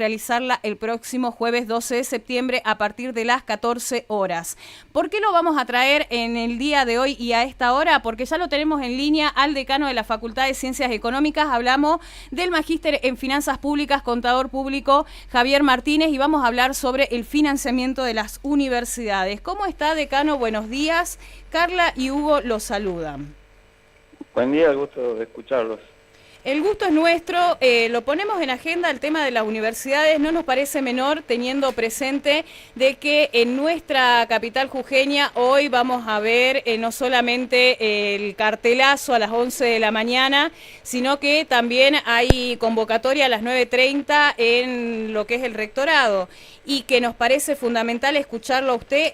realizarla el próximo jueves 12 de septiembre a partir de las 14 horas. ¿Por qué lo vamos a traer en el día de hoy y a esta hora? Porque ya lo tenemos en línea al decano de la Facultad de Ciencias Económicas. Hablamos del magíster en Finanzas Públicas, contador público Javier Martínez, y vamos a hablar sobre el financiamiento de las universidades. ¿Cómo está, decano? Buenos días. Carla y Hugo los saludan. Buen día, el gusto de escucharlos. El gusto es nuestro, lo ponemos en agenda el tema de las universidades, no nos parece menor teniendo presente de que en nuestra capital jujeña hoy vamos a ver no solamente el cartelazo a las 11 de la mañana, sino que también hay convocatoria a las 9:30 en lo que es el rectorado, y que nos parece fundamental escucharlo a usted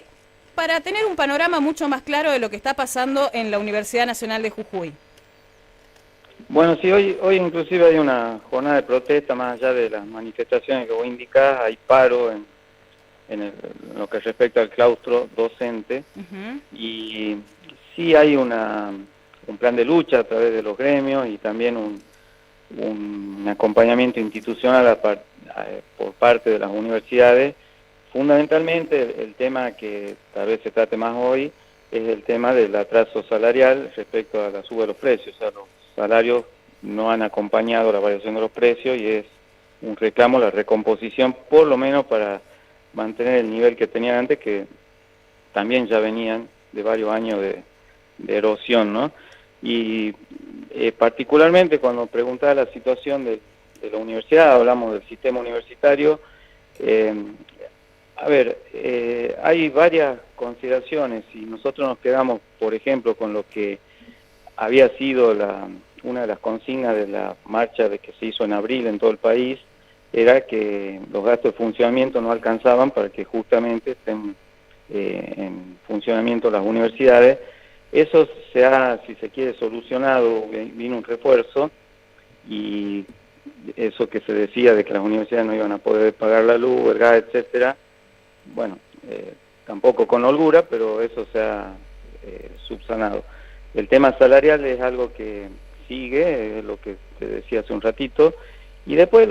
para tener un panorama mucho más claro de lo que está pasando en la Universidad Nacional de Jujuy. Bueno, sí, hoy inclusive hay una jornada de protesta, más allá de las manifestaciones que vos indicás, hay paro en lo que respecta al claustro docente, y sí hay un plan de lucha a través de los gremios y también un acompañamiento institucional por parte de las universidades. Fundamentalmente el tema que tal vez se trate más hoy es el tema del atraso salarial respecto a la suba de los precios. O sea, los salarios no han acompañado la variación de los precios y es un reclamo la recomposición, por lo menos para mantener el nivel que tenían antes, que también ya venían de varios años de erosión, ¿no? Y particularmente cuando preguntaba la situación de la universidad, hablamos del sistema universitario. Hay varias consideraciones. Si nosotros nos quedamos, por ejemplo, con lo que había sido una de las consignas de la marcha que se hizo en abril en todo el país, era que los gastos de funcionamiento no alcanzaban para que justamente estén en funcionamiento las universidades. Eso se ha, si se quiere, solucionado, vino un refuerzo, y eso que se decía de que las universidades no iban a poder pagar la luz, el gas, etcétera, bueno, tampoco con holgura, pero eso se ha subsanado. El tema salarial es algo que sigue, es lo que te decía hace un ratito, y después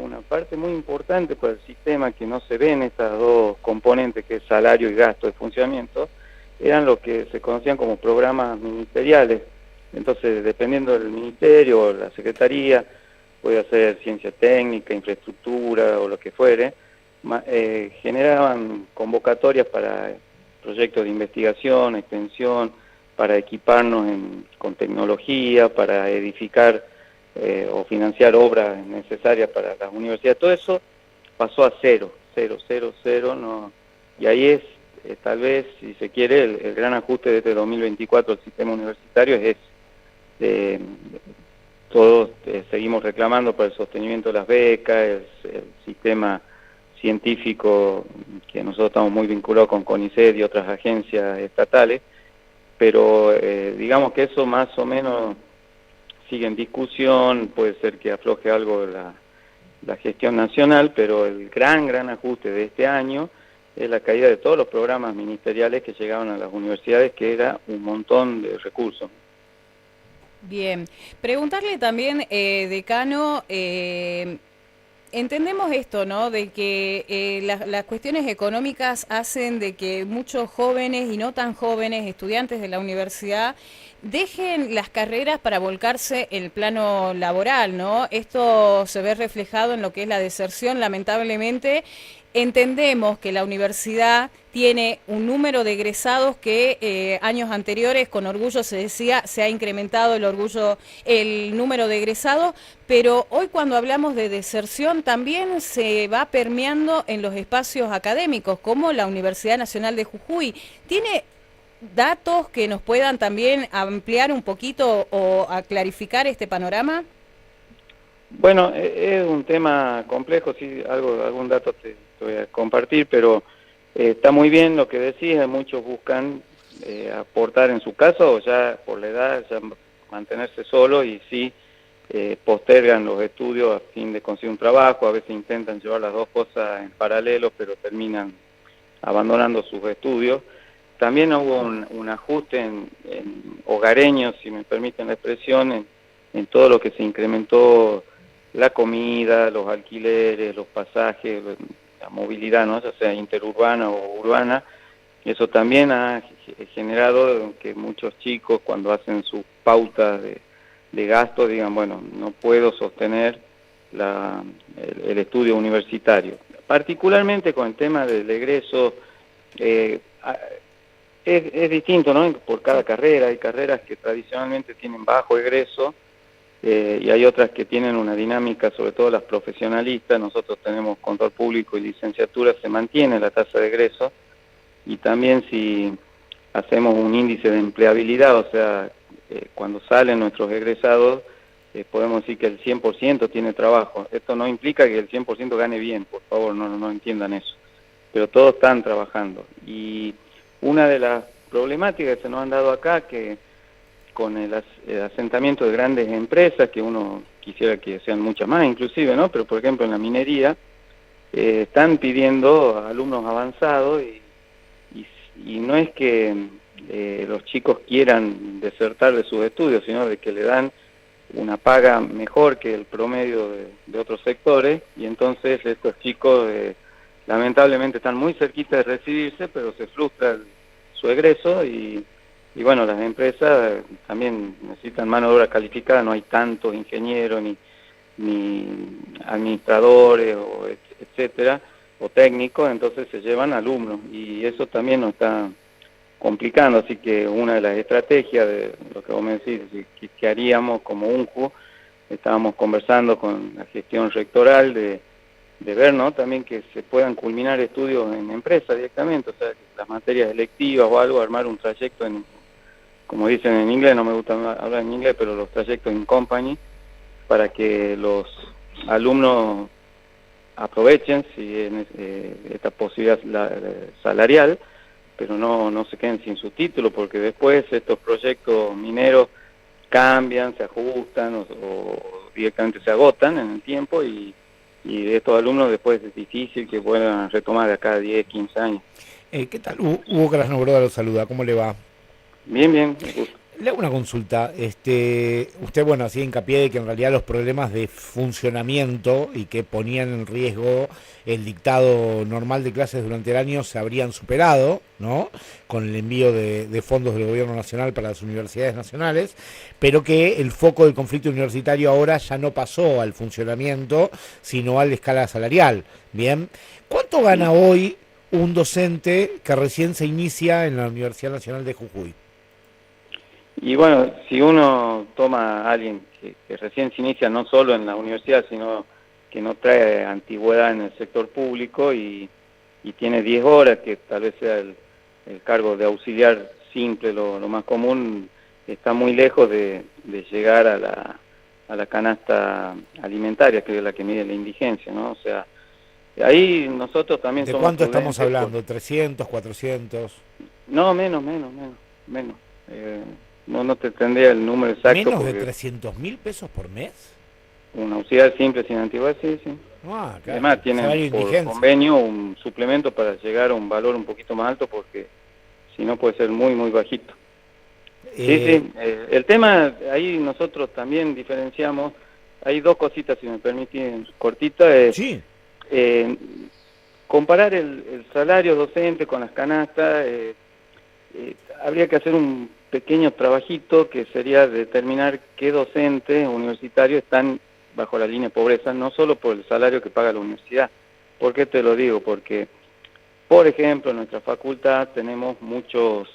una parte muy importante para el sistema que no se ve en estas dos componentes, que es salario y gasto de funcionamiento, eran lo que se conocían como programas ministeriales. Entonces, dependiendo del ministerio o la secretaría, puede ser ciencia técnica, infraestructura o lo que fuere, generaban convocatorias para proyectos de investigación, extensión, para equiparnos con tecnología, para edificar o financiar obras necesarias para las universidades. Todo eso pasó a cero, no, y ahí es tal vez, si se quiere, el gran ajuste de este 2024 del sistema universitario es todos seguimos reclamando por el sostenimiento de las becas, el sistema científico, que nosotros estamos muy vinculados con CONICET y otras agencias estatales, pero digamos que eso más o menos sigue en discusión. Puede ser que afloje algo la gestión nacional, pero el gran ajuste de este año es la caída de todos los programas ministeriales que llegaban a las universidades, que era un montón de recursos. Bien, preguntarle también, decano, entendemos esto, ¿no? De que las cuestiones económicas hacen de que muchos jóvenes y no tan jóvenes, estudiantes de la universidad, dejen las carreras para volcarse en el plano laboral, ¿no? Esto se ve reflejado en lo que es la deserción, lamentablemente. Entendemos que la universidad tiene un número de egresados que años anteriores, con orgullo se decía, se ha incrementado el número de egresados, pero hoy cuando hablamos de deserción también se va permeando en los espacios académicos, como la Universidad Nacional de Jujuy. ¿Tiene datos que nos puedan también ampliar un poquito o a clarificar este panorama? Bueno, es un tema complejo, sí, algún dato te voy a compartir, pero está muy bien lo que decís. Muchos buscan aportar en su caso, o ya por la edad, ya mantenerse solo, y sí postergan los estudios a fin de conseguir un trabajo. A veces intentan llevar las dos cosas en paralelo, pero terminan abandonando sus estudios. También hubo un ajuste en hogareños, si me permiten la expresión, en todo lo que se incrementó la comida, los alquileres, los pasajes, la movilidad, ¿no? Ya sea interurbana o urbana. Eso también ha generado que muchos chicos, cuando hacen sus pautas de gasto, digan, bueno, no puedo sostener el estudio universitario. Particularmente con el tema del egreso, es distinto, ¿no? Por cada carrera. Hay carreras que tradicionalmente tienen bajo egreso, y hay otras que tienen una dinámica, sobre todo las profesionalistas. Nosotros tenemos control público y licenciatura, se mantiene la tasa de egreso, y también si hacemos un índice de empleabilidad, o sea, cuando salen nuestros egresados, podemos decir que el 100% tiene trabajo. Esto no implica que el 100% gane bien, por favor, no entiendan eso, pero todos están trabajando. Y una de las problemáticas que se nos han dado acá, que con el asentamiento de grandes empresas, que uno quisiera que sean muchas más inclusive, ¿no? Pero por ejemplo en la minería, están pidiendo alumnos avanzados, y no es que los chicos quieran desertar de sus estudios, sino de que le dan una paga mejor que el promedio de otros sectores, y entonces estos chicos lamentablemente están muy cerquita de recibirse, pero se frustra su egreso, y bueno, las empresas también necesitan mano de obra calificada. No hay tantos ingenieros ni administradores, etcétera, o técnicos, entonces se llevan alumnos, y eso también nos está complicando. Así que una de las estrategias de lo que vos me decís, que haríamos como UNJU, estábamos conversando con la gestión rectoral de ver, ¿no?, también que se puedan culminar estudios en empresas directamente, o sea, que las materias electivas o algo, armar un trayecto como dicen en inglés, no me gusta hablar en inglés, pero los trayectos in company, para que los alumnos aprovechen esta posibilidad salarial, pero no se queden sin su título, porque después estos proyectos mineros cambian, se ajustan o directamente se agotan en el tiempo, y de estos alumnos después es difícil que puedan retomar de acá a 10, 15 años. ¿Qué tal? Hugo Krasnobroda lo saluda, ¿cómo le va? Bien, me gusta. Le hago una consulta. Usted, bueno, hacía hincapié de que en realidad los problemas de funcionamiento y que ponían en riesgo el dictado normal de clases durante el año se habrían superado, ¿no?, con el envío de fondos del gobierno nacional para las universidades nacionales, pero que el foco del conflicto universitario ahora ya no pasó al funcionamiento, sino a la escala salarial. Bien, ¿cuánto gana hoy un docente que recién se inicia en la Universidad Nacional de Jujuy? Y bueno, si uno toma a alguien que recién se inicia, no solo en la universidad, sino que no trae antigüedad en el sector público, y tiene 10 horas, que tal vez sea el cargo de auxiliar simple, lo más común, está muy lejos de llegar a la canasta alimentaria, que es la que mide la indigencia, ¿no? O sea, ahí nosotros también ¿De somos cuánto estamos prudentes. hablando? ¿300, 400? No, menos. No te tendría el número exacto. ¿Menos de porque 300.000 pesos por mes? una auxiliar simple sin antigüedad, sí. Ah, claro. Además tienen Salario por indigencia. convenio un suplemento para llegar a un valor un poquito más alto, porque si no puede ser muy bajito. Sí. El tema, ahí nosotros también diferenciamos. Hay dos cositas, si me permiten, cortitas. Sí. Comparar el salario docente con las canastas. Habría que hacer un pequeño trabajito, que sería determinar qué docentes universitarios están bajo la línea de pobreza, no solo por el salario que paga la universidad. ¿Por qué te lo digo? Porque, por ejemplo, en nuestra facultad tenemos muchos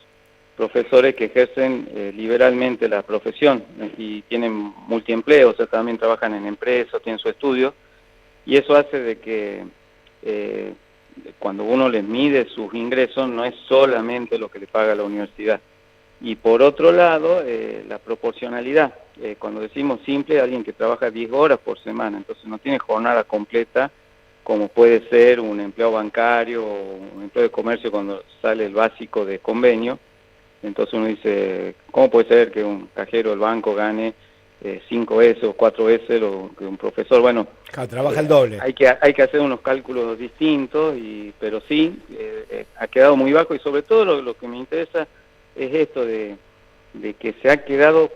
profesores que ejercen liberalmente la profesión, y tienen multiempleo, o sea, también trabajan en empresas, tienen su estudio, y eso hace de que cuando uno les mide sus ingresos, no es solamente lo que le paga la universidad. Y por otro lado, la proporcionalidad. Cuando decimos simple, alguien que trabaja 10 horas por semana, entonces no tiene jornada completa, como puede ser un empleado bancario o un empleado de comercio cuando sale el básico de convenio. Entonces uno dice, ¿cómo puede ser que un cajero del banco gane 5 veces o 4 veces lo que un profesor? Bueno, Claro, trabaja el doble. Hay que hacer unos cálculos distintos, pero sí, ha quedado muy bajo, y sobre todo lo que me interesa es esto de que se ha quedado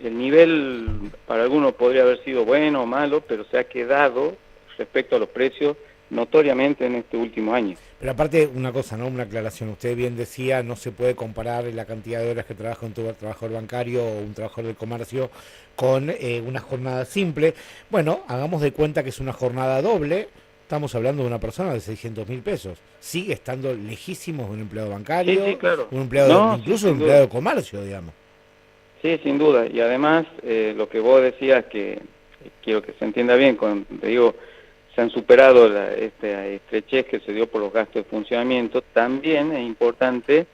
el nivel para algunos podría haber sido bueno o malo, pero se ha quedado respecto a los precios notoriamente en este último año. Pero aparte, una cosa, ¿no? Una aclaración. Usted bien decía, no se puede comparar la cantidad de horas que trabaja un trabajador bancario o un trabajador del comercio con una jornada simple. Bueno, hagamos de cuenta que es una jornada doble. Estamos hablando de una persona de 600.000 pesos. Sigue estando lejísimos de un empleado Sí, bancario, sí, claro. un empleado, No, sí, incluso un sin empleado duda. de comercio, digamos. Sí, sin duda. Y además, lo que vos decías, que quiero que se entienda bien, cuando te digo, se han superado esta estrechez que se dio por los gastos de funcionamiento, también es importante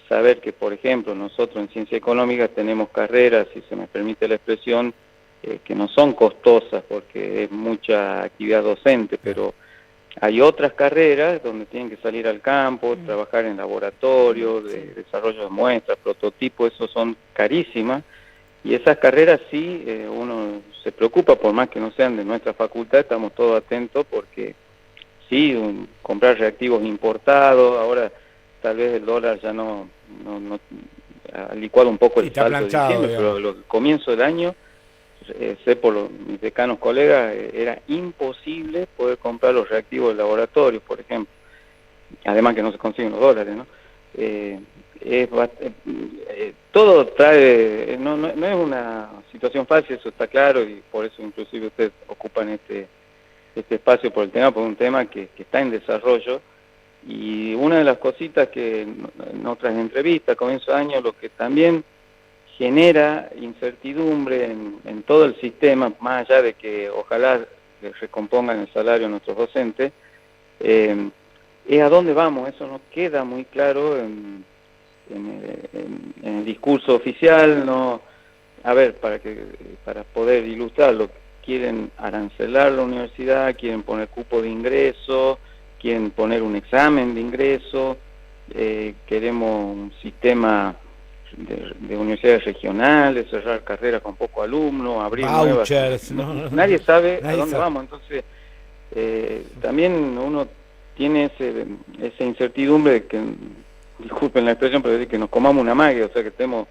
saber que, por ejemplo, nosotros en Ciencia Económica tenemos carreras, si se me permite la expresión, que no son costosas porque es mucha actividad docente, pero hay otras carreras donde tienen que salir al campo, trabajar en laboratorio, de desarrollo de muestras, prototipos, esos son carísimas. Y esas carreras sí, uno se preocupa, por más que no sean de nuestra facultad, estamos todos atentos porque sí, comprar reactivos importados, ahora tal vez el dólar ya no ha licuado un poco Sí, el está salto de planchado, diciembre, digamos. pero el comienzo del año, sé por mis decanos colegas, era imposible poder comprar los reactivos del laboratorio, por ejemplo, además que no se consiguen los dólares, ¿no? Eh, todo trae, no es una situación fácil, eso está claro, y por eso inclusive ustedes ocupan este espacio por el tema, por un tema que está en desarrollo. Y una de las cositas que en otras entrevistas, a comienzo de año, lo que también genera incertidumbre en todo el sistema, más allá de que ojalá se recompongan el salario a nuestros docentes, es a dónde vamos. Eso no queda muy claro en el discurso oficial. No, a ver, para poder ilustrarlo, quieren arancelar la universidad, quieren poner cupo de ingreso, quieren poner un examen de ingreso, queremos un sistema de universidades regionales, cerrar carreras con pocos alumnos, abrir nuevas. Vouchers, no, Nadie sabe a nadie dónde sabe. vamos. Entonces, también uno tiene esa incertidumbre de que, disculpen la expresión, pero decir que nos comamos una magia, o sea, que estemos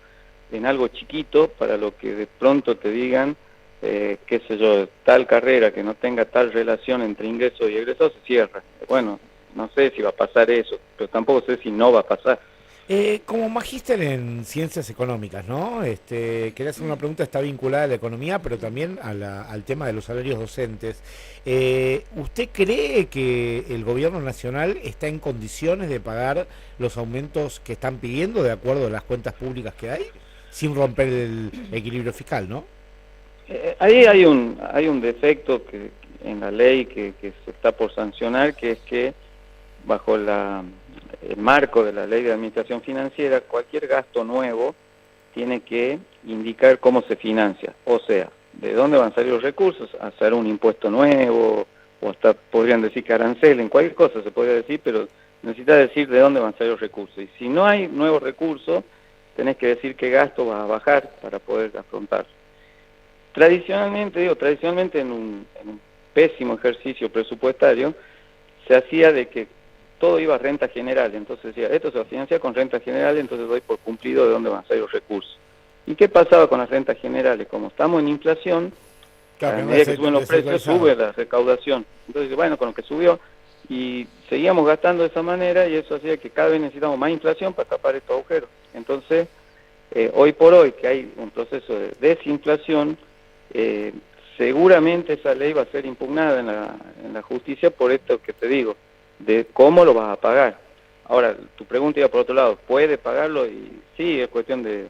en algo chiquito para lo que de pronto te digan, qué sé yo, tal carrera que no tenga tal relación entre ingresos y egresos se cierra. Bueno, no sé si va a pasar eso, pero tampoco sé si no va a pasar. Como magíster en ciencias económicas, ¿no? Quería hacer una pregunta, está vinculada a la economía, pero también al tema de los salarios docentes. ¿Usted cree que el gobierno nacional está en condiciones de pagar los aumentos que están pidiendo de acuerdo a las cuentas públicas que hay, sin romper el equilibrio fiscal, ¿no? Ahí hay un defecto en la ley que se está por sancionar, que es que bajo el marco de la ley de administración financiera, cualquier gasto nuevo tiene que indicar cómo se financia, o sea, de dónde van a salir los recursos, hacer un impuesto nuevo, o hasta podrían decir que arancelen, cualquier cosa se podría decir, pero necesita decir de dónde van a salir los recursos. Y si no hay nuevos recursos, tenés que decir qué gasto vas a bajar para poder afrontar. Tradicionalmente en un pésimo ejercicio presupuestario, se hacía de que todo iba a renta general, entonces decía, esto se va a financiar con renta general, entonces doy por cumplido de dónde van a salir los recursos. ¿Y qué pasaba con las rentas generales? Como estamos en inflación, Claro, a que no medida que suben los precios, descentralizado. sube la recaudación. Entonces, bueno, con lo que subió, y seguíamos gastando de esa manera, y eso hacía que cada vez necesitamos más inflación para tapar estos agujeros. Entonces, hoy por hoy, que hay un proceso de desinflación, seguramente esa ley va a ser impugnada en la justicia por esto que te digo, de cómo lo vas a pagar. Ahora, tu pregunta iba por otro lado, ¿puede pagarlo? Y sí, es cuestión de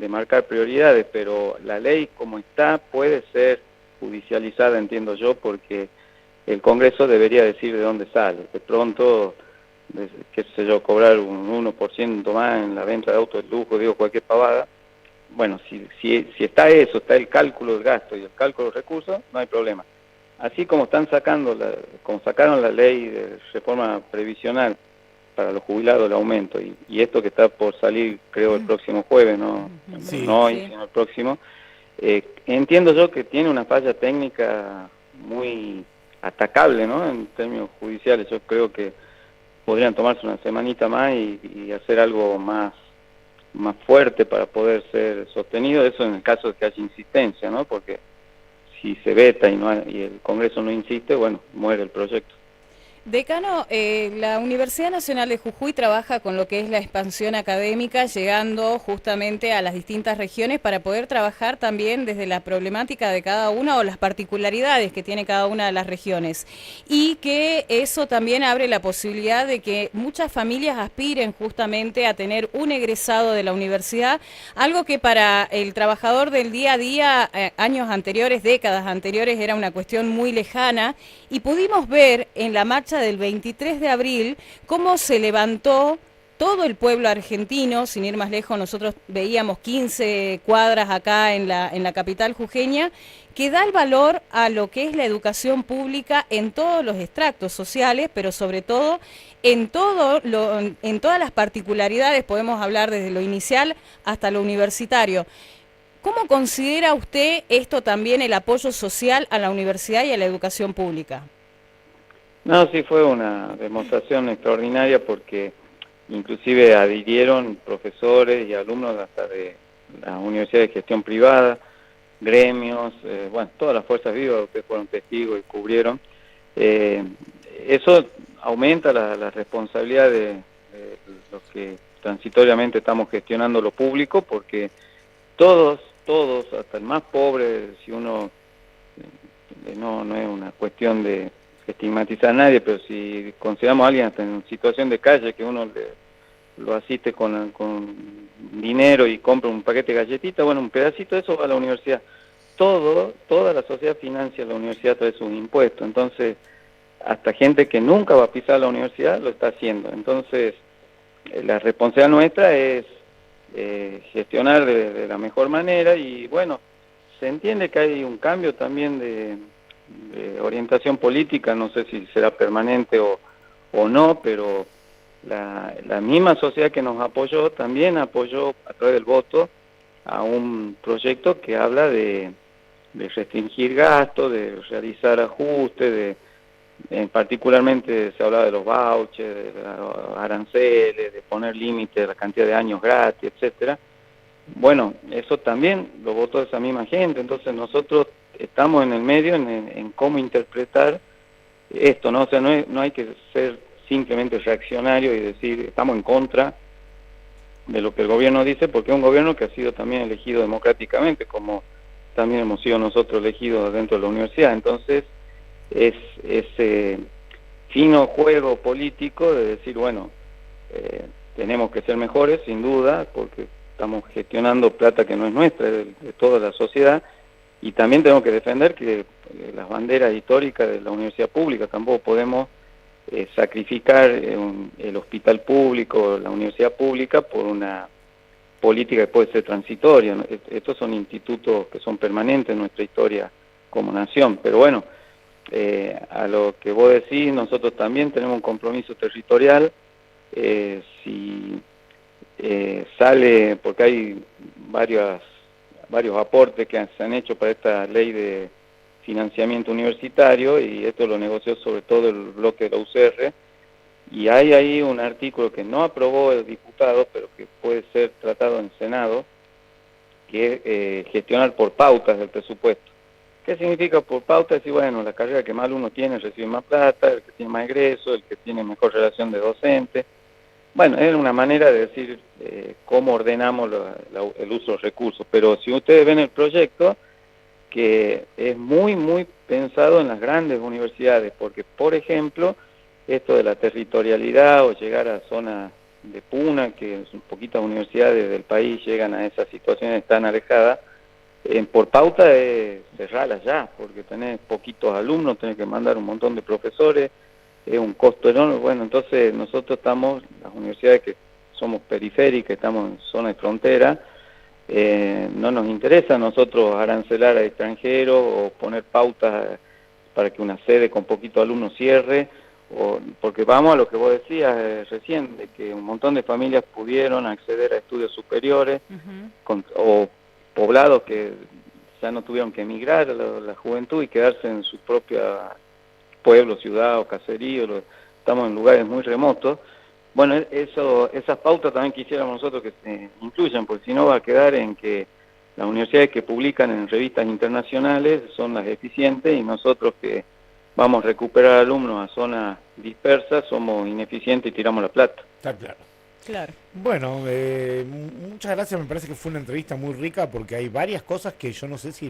marcar prioridades, pero la ley como está puede ser judicializada, entiendo yo, porque el Congreso debería decir de dónde sale. De pronto, qué sé yo, cobrar un 1% más en la venta de autos de lujo, digo cualquier pavada. Bueno, si está eso, está el cálculo del gasto y el cálculo de los recursos, no hay problema. Así como como sacaron la ley de reforma previsional para los jubilados, el aumento, y esto que está por salir, creo, el próximo jueves, Sí. no hoy, Sí. sino el próximo, entiendo yo que tiene una falla técnica muy atacable, ¿no? En términos judiciales, yo creo que podrían tomarse una semanita más y hacer algo más más fuerte para poder ser sostenido, eso en el caso de que haya insistencia, ¿no? Porque si se veta y el Congreso no insiste, bueno, muere el proyecto. Decano, la Universidad Nacional de Jujuy trabaja con lo que es la expansión académica, llegando justamente a las distintas regiones para poder trabajar también desde la problemática de cada una o las particularidades que tiene cada una de las regiones. Y que eso también abre la posibilidad de que muchas familias aspiren justamente a tener un egresado de la universidad, algo que para el trabajador del día a día, años anteriores, décadas anteriores, era una cuestión muy lejana, y pudimos ver en la marcha del 23 de abril cómo se levantó todo el pueblo argentino. Sin ir más lejos, nosotros veíamos 15 cuadras acá en la capital jujeña, que da el valor a lo que es la educación pública en todos los extractos sociales, pero sobre todo en todas las particularidades. Podemos hablar desde lo inicial hasta lo universitario. ¿Cómo considera usted esto también, el apoyo social a la universidad y a la educación pública? No, sí fue una demostración extraordinaria porque inclusive adhirieron profesores y alumnos hasta de la Universidad de Gestión Privada, gremios, bueno, todas las fuerzas vivas, ustedes fueron testigos y cubrieron. Eso aumenta la responsabilidad de los que transitoriamente estamos gestionando lo público, porque todos, hasta el más pobre, si uno, no es una cuestión de estigmatizar a nadie, pero si consideramos a alguien hasta en situación de calle, que uno lo asiste con dinero y compra un paquete de galletitas, bueno, un pedacito de eso va a la universidad. Toda la sociedad financia la universidad a través de sus impuestos, entonces hasta gente que nunca va a pisar la universidad lo está haciendo. Entonces la responsabilidad nuestra es gestionar de la mejor manera, y bueno, se entiende que hay un cambio también de orientación política, no sé si será permanente o no, pero la misma sociedad que nos apoyó también apoyó a través del voto a un proyecto que habla de restringir gastos, de realizar ajustes, particularmente se hablaba de los vouchers, de los aranceles, de poner límites de la cantidad de años gratis, etcétera. Bueno, eso también lo votó esa misma gente, entonces nosotros estamos en el medio en cómo interpretar esto, ¿no? O sea, no hay que ser simplemente reaccionario y decir estamos en contra de lo que el gobierno dice, porque es un gobierno que ha sido también elegido democráticamente, como también hemos sido nosotros elegidos dentro de la universidad. Entonces, es ese fino juego político de decir, bueno, tenemos que ser mejores, sin duda, porque estamos gestionando plata que no es nuestra, es de toda la sociedad, y también tenemos que defender que las banderas históricas de la universidad pública, tampoco podemos sacrificar el hospital público, la universidad pública, por una política que puede ser transitoria, ¿no? Estos son institutos que son permanentes en nuestra historia como nación, pero bueno, a lo que vos decís, nosotros también tenemos un compromiso territorial. Si sale, porque hay varios aportes que se han hecho para esta ley de financiamiento universitario, y esto lo negoció sobre todo el bloque de la UCR, y hay ahí un artículo que no aprobó el diputado, pero que puede ser tratado en el Senado, que es gestionar por pautas del presupuesto. ¿Qué significa por pautas? Decir, bueno, la carrera que más alumnos tiene recibe más plata, el que tiene más egreso, el que tiene mejor relación de docente. Bueno, es una manera de decir cómo ordenamos el uso de los recursos, pero si ustedes ven el proyecto, que es muy pensado en las grandes universidades, porque, por ejemplo, esto de la territorialidad o llegar a zonas de puna, que poquitas universidades del país llegan a esas situaciones tan alejadas, por pauta es cerrarlas ya, porque tenés poquitos alumnos, tenés que mandar un montón de profesores, es un costo enorme. Bueno, entonces nosotros estamos, las universidades que somos periféricas, estamos en zona de frontera, no nos interesa a nosotros arancelar a extranjeros o poner pautas para que una sede con poquitos alumnos cierre, porque vamos a lo que vos decías recién, de que un montón de familias pudieron acceder a estudios superiores, o poblados que ya no tuvieron que emigrar, la juventud, y quedarse en su propia pueblo, ciudad o caserío. Estamos en lugares muy remotos. Bueno, esas pautas también quisiéramos nosotros que se incluyan, porque si no va a quedar en que las universidades que publican en revistas internacionales son las eficientes y nosotros que vamos a recuperar alumnos a zonas dispersas somos ineficientes y tiramos la plata. Está claro. Claro. Bueno, muchas gracias, me parece que fue una entrevista muy rica porque hay varias cosas que yo no sé si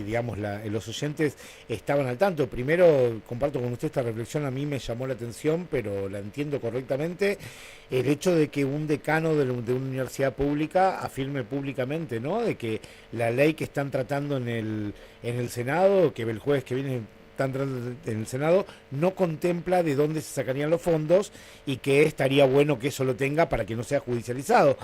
digamos, los oyentes estaban al tanto. Primero, comparto con usted esta reflexión, a mí me llamó la atención, pero la entiendo correctamente, el hecho de que un decano de una universidad pública afirme públicamente, ¿no?, de que la ley que están tratando en el Senado, que el jueves que viene están tratando en el Senado, no contempla de dónde se sacarían los fondos y que estaría bueno que eso lo tenga para que no sea judicializado.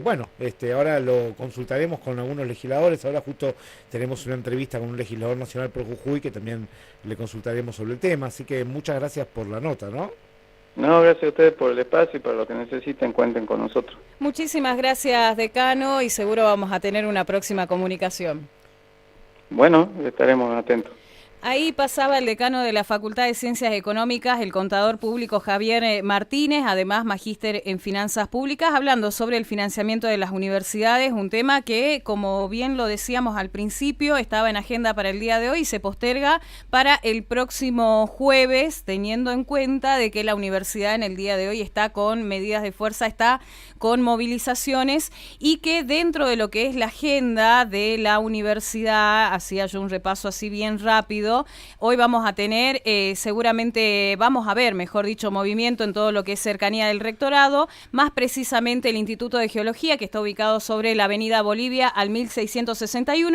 Bueno, ahora lo consultaremos con algunos legisladores, ahora justo tenemos una entrevista con un legislador nacional por Jujuy que también le consultaremos sobre el tema, así que muchas gracias por la nota, ¿no? No, gracias a ustedes por el espacio y para lo que necesiten cuenten con nosotros. Muchísimas gracias, decano, y seguro vamos a tener una próxima comunicación. Bueno, estaremos atentos. Ahí pasaba el decano de la Facultad de Ciencias Económicas, el contador público Javier Martínez, además magíster en Finanzas Públicas, hablando sobre el financiamiento de las universidades, un tema que, como bien lo decíamos al principio, estaba en agenda para el día de hoy y se posterga para el próximo jueves, teniendo en cuenta de que la universidad en el día de hoy está con medidas de fuerza, está con movilizaciones y que dentro de lo que es la agenda de la universidad, hacía yo un repaso así bien rápido. Hoy vamos a tener, seguramente vamos a ver, mejor dicho, movimiento en todo lo que es cercanía del rectorado, más precisamente el Instituto de Geología, que está ubicado sobre la avenida Bolivia al 1661.